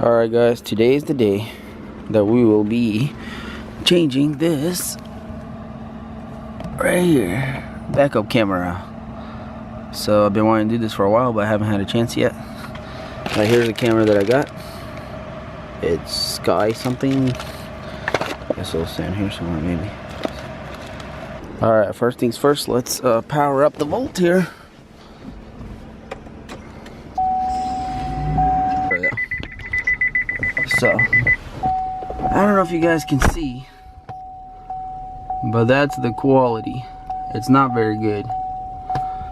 Alright guys, today is the day that we will be changing this right here backup camera. So I've been wanting to do this for a while, but I haven't had a chance yet. Right, here's the camera that I got. It's Sky something. I guess it'll stand here somewhere maybe. Alright, first things first, let's power up the volt here. So, I don't know if you guys can see, but that's the quality. It's not very good.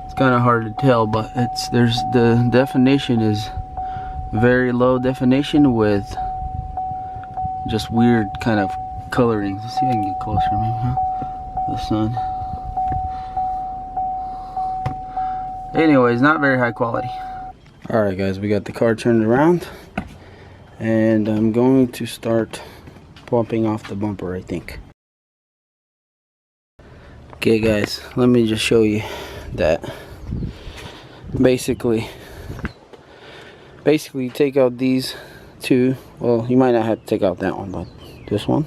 It's kind of hard to tell, but the definition is very low definition with just weird kind of coloring. Let's see if I can get closer maybe, huh? The sun. Anyways, not very high quality. Alright guys, we got the car turned around. And I'm going to start popping off the bumper, I think. Okay guys, let me just show you that basically you take out these two. Well, you might not have to take out that one, but this one.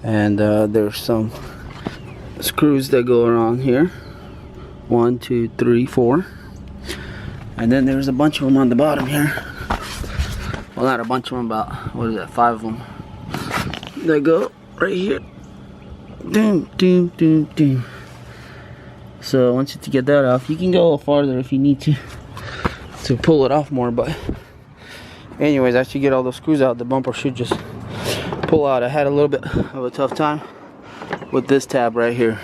And there's some screws that go around here. 1, 2, 3, 4. And then there's a bunch of them on the bottom here. Well, not a bunch of them, about, what is that, 5 of them. They go right here. Doom, doom, doom, doom. So once you get that off, you can go a little farther if you need to pull it off more. But anyways, after you get all those screws out, the bumper should just pull out. I had a little bit of a tough time with this tab right here.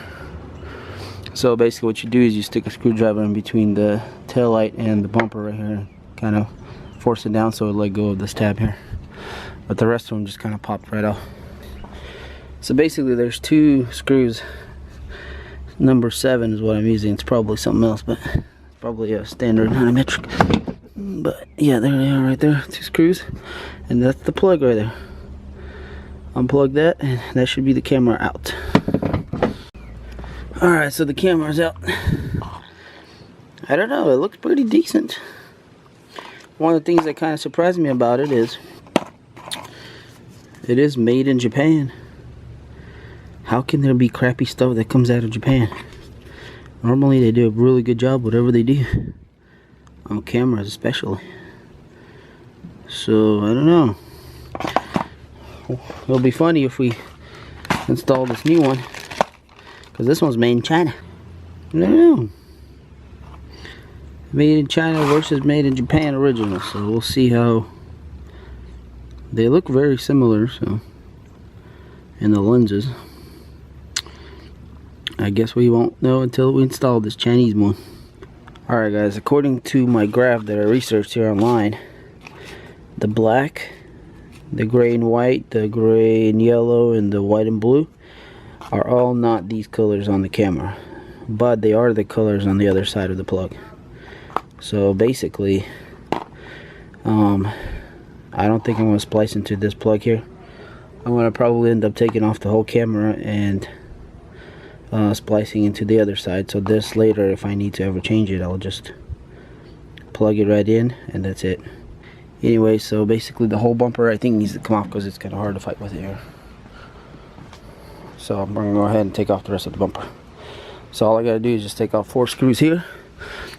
So basically what you do is you stick a screwdriver in between the tail light and the bumper right here and kind of force it down so it'll let go of this tab here. But the rest of them just kind of popped right off. So basically there's 2 screws. Number 7 is what I'm using. It's probably something else, but it's probably a standard, not a metric. But yeah, there they are right there. 2 screws. And that's the plug right there. Unplug that and that should be the camera out. Alright, so the camera's out. I don't know, it looks pretty decent. One of the things that kind of surprised me about it is made in Japan. How can there be crappy stuff that comes out of Japan? Normally they do a really good job whatever they do. On cameras especially. So, I don't know. It'll be funny if we install this new one. Because this one's made in China. I don't know. Made in China versus made in Japan original. So we'll see how they look very similar. So, and the lenses, I guess we won't know until we install this Chinese one. Alright guys, according to my graph that I researched here online, the black, the gray and white, the gray and yellow, and the white and blue are all not these colors on the camera, but they are the colors on the other side of the plug. So basically, I don't think I'm going to splice into this plug here. I'm going to probably end up taking off the whole camera and splicing into the other side. So this later, if I need to ever change it, I'll just plug it right in and that's it. Anyway, so basically the whole bumper I think needs to come off because it's kind of hard to fight with it here. So I'm going to go ahead and take off the rest of the bumper. So all I got to do is just take off 4 screws here,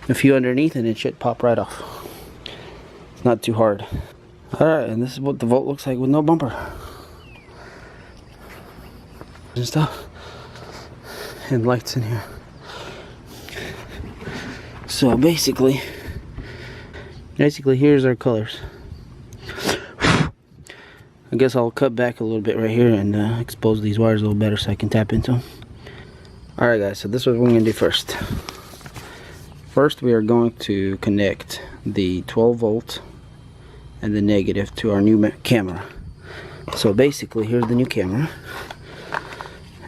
a few underneath, and it should pop right off. It's not too hard. Alright, and this is what the Volt looks like with no bumper. And stuff. And lights in here. So basically here's our colors. I guess I'll cut back a little bit right here and expose these wires a little better so I can tap into them. Alright guys, so this is what we're going to do first. First we are going to connect the 12 volt and the negative to our new camera. So basically here's the new camera.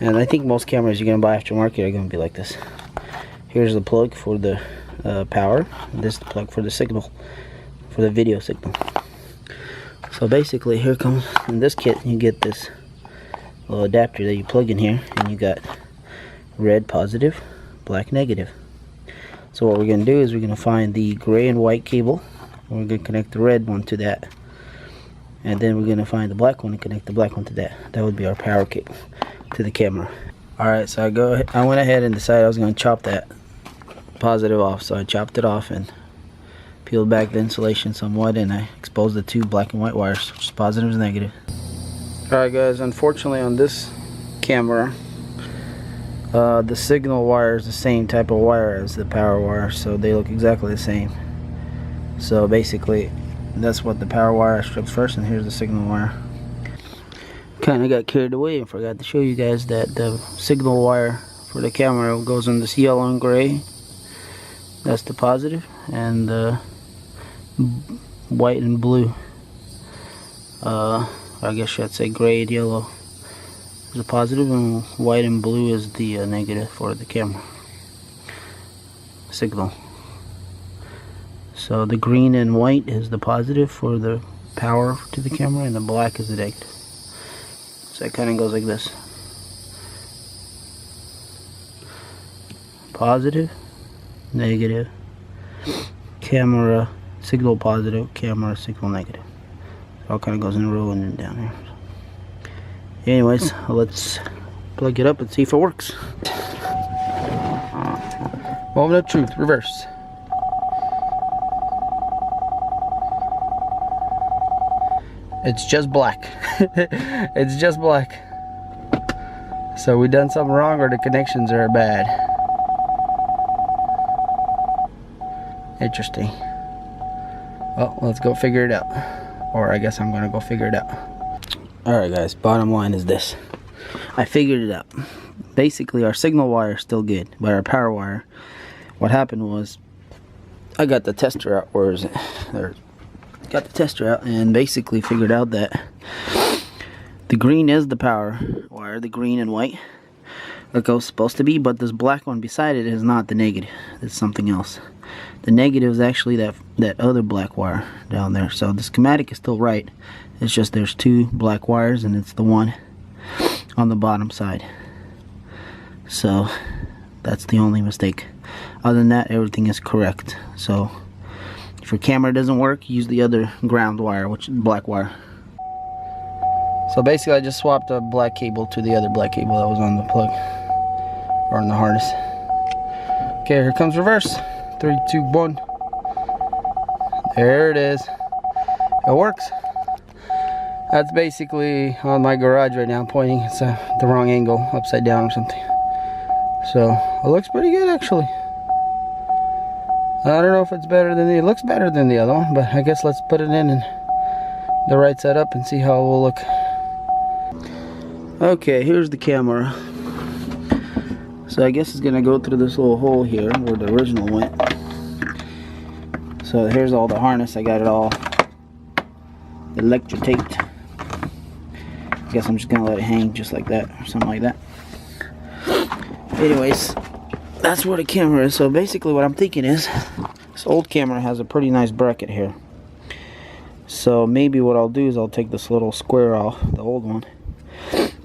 And I think most cameras you're going to buy aftermarket are going to be like this. Here's the plug for the power. This is the plug for the signal, for the video signal. So basically here comes, in this kit you get this little adapter that you plug in here, and you got red positive, black negative. So what we're going to do is we're going to find the gray and white cable, and we're going to connect the red one to that. And then we're gonna find the black one and connect the black one to that. That would be our power cable to the camera. Alright, so I went ahead and decided I was gonna chop that positive off. So I chopped it off and peeled back the insulation somewhat, and I exposed the two black and white wires, which is positive and negative. Alright guys, unfortunately on this camera, the signal wire is the same type of wire as the power wire, so they look exactly the same. So basically, that's what the power wire I stripped first, and here's the signal wire. Kind of got carried away and forgot to show you guys that the signal wire for the camera goes in this yellow and gray. That's the positive, and the white and blue, I guess I'd say gray and yellow is the positive, and white and blue is the negative for the camera signal. So the green and white is the positive for the power to the camera, and the black is the negative. So it kind of goes like this: positive, negative, camera signal positive, camera signal negative. So it kind of goes in a row and then down here. Anyways, let's plug it up and see if it works. Moment of truth, reverse. It's just black. It's just black. So we done something wrong, or the connections are bad. Interesting. Well, let's go figure it out. Or I guess I'm gonna go figure it out. Alright guys, bottom line is this. I figured it out. Basically our signal wire is still good, but our power wire, what happened was, I got the tester out. Where is it? There. Got the tester out and basically figured out that the green is the power wire, the green and white, like it was supposed to be, but this black one beside it is not the negative. It's something else. The negative is actually that other black wire down there. So the schematic is still right. It's just there's two black wires, and it's the one on the bottom side. So that's the only mistake. Other than that, everything is correct. So if your camera doesn't work, use the other ground wire, which is black wire. So basically I just swapped a black cable to the other black cable that was on the plug, or on the harness. Okay, here comes reverse. 3, 2, 1. There it is. It works. That's basically on my garage right now. I'm pointing. It's the wrong angle, upside down or something. So it looks pretty good actually. I don't know if it's better than it looks better than the other one, but I guess let's put it in and the right side up and see how it will look. Okay, here's the camera. So I guess it's gonna go through this little hole here where the original went. So here's all the harness. I got it all electro-taped. I guess I'm just gonna let it hang just like that, or something like that. Anyways, that's where the camera is. So basically what I'm thinking is, this old camera has a pretty nice bracket here. So maybe what I'll do is I'll take this little square off, the old one,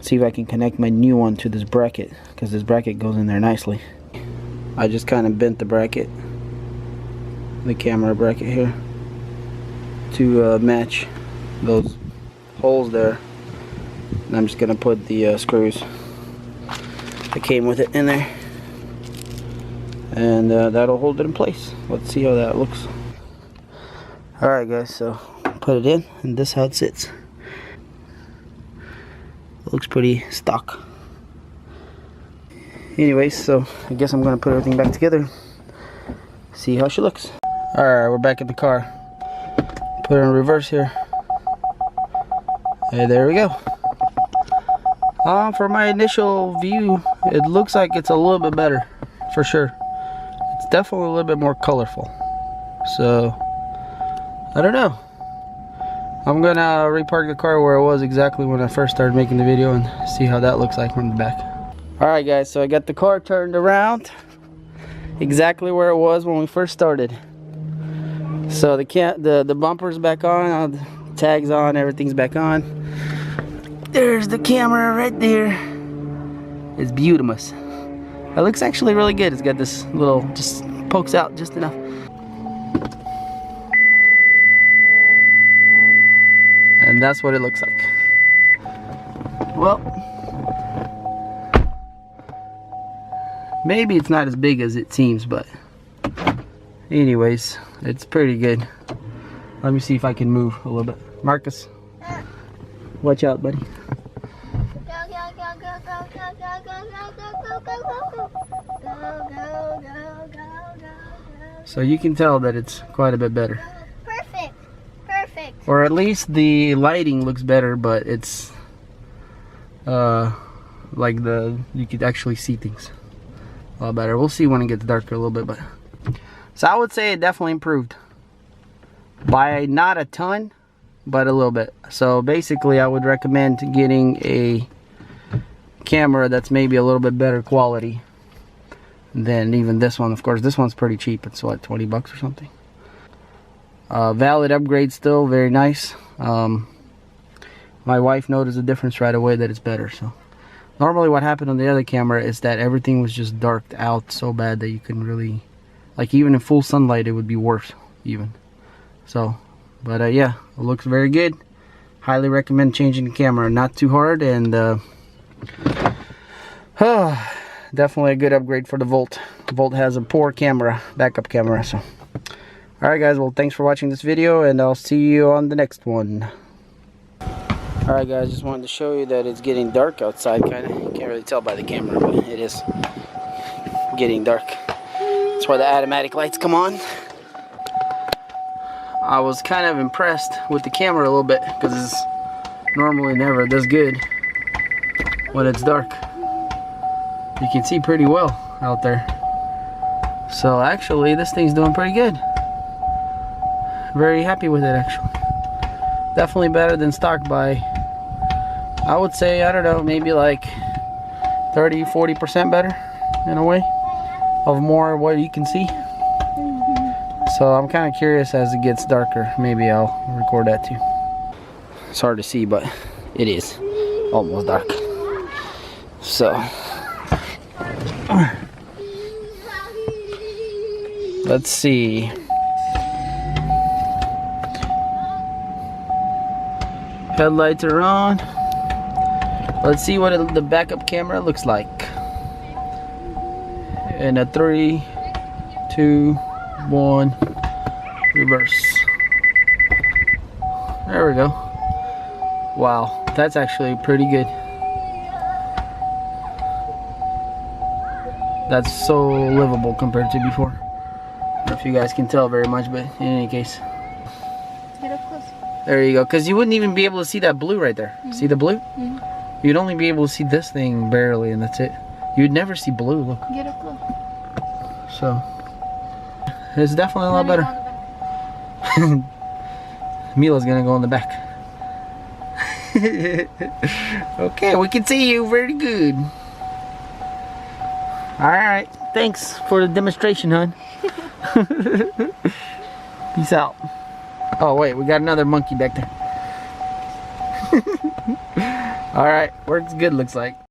see if I can connect my new one to this bracket, because this bracket goes in there nicely. I just kind of bent the bracket, the camera bracket here, to match those holes there. And I'm just going to put the screws that came with it in there, and that'll hold it in place. Let's see how that looks. Alright guys, so put it in, and this is how it sits. It looks pretty stock. Anyways, so I guess I'm gonna put everything back together, see how she looks. Alright, we're back in the car. Put her in reverse here. Hey, there we go. For my initial view, it looks like it's a little bit better, for sure. It's definitely a little bit more colorful. So, I don't know. I'm gonna repark the car where it was exactly when I first started making the video and see how that looks like from the back. Alright guys, so I got the car turned around exactly where it was when we first started. So the bumper's back on, the tags on, everything's back on. There's the camera right there. It's beautiful. It looks actually really good. It's got this little, just pokes out just enough. And And that's what it looks like. Well, maybe it's not as big as it seems, but anyways, it's pretty good. Let me see if I can move a little bit. Marcus, watch out, buddy. So you can tell that it's quite a bit better. Perfect. Perfect. Or at least the lighting looks better, but it's like you could actually see things a lot better. We'll see when it gets darker a little bit, but so I would say it definitely improved by not a ton, but a little bit. So basically I would recommend getting a camera that's maybe a little bit better quality than even this one. Of course, this one's pretty cheap. It's what, 20 bucks or something. Valid upgrade still, very nice. My wife noticed the difference right away that it's better. So normally what happened on the other camera is that everything was just darked out so bad that you couldn't really, like, even in full sunlight it would be worse even. So but yeah, it looks very good. Highly recommend changing the camera. Not too hard, and definitely a good upgrade for the Volt. The Volt has a poor camera, backup camera. So alright guys, well thanks for watching this video, and I'll see you on the next one. Alright guys, just wanted to show you that it's getting dark outside, kinda. You can't really tell by the camera, but it is getting dark. That's why the automatic lights come on. I was kind of impressed with the camera a little bit, because it's normally never this good when it's dark. You can see pretty well out there. So actually this thing's doing pretty good. Very happy with it actually. Definitely better than stock by, I would say, I don't know, maybe like 30-40% better in a way of more what you can see. So I'm kind of curious, as it gets darker, maybe I'll record that too. It's hard to see, but it is almost dark. So let's see. Headlights are on. Let's see what the backup camera looks like. In a 3, 2, 1, reverse. There we go. Wow, that's actually pretty good. That's so livable compared to before. I don't know if you guys can tell very much, but in any case. Get up close. There you go, because you wouldn't even be able to see that blue right there. Mm-hmm. See the blue? Mm-hmm. You'd only be able to see this thing barely, and that's it. You'd never see blue, look. Get up close. So it's definitely a lot better. Mila's gonna go in the back. Okay, we can see you very good. Alright, thanks for the demonstration, hon. Peace out. Oh wait, we got another monkey back there. Alright, works good, looks like.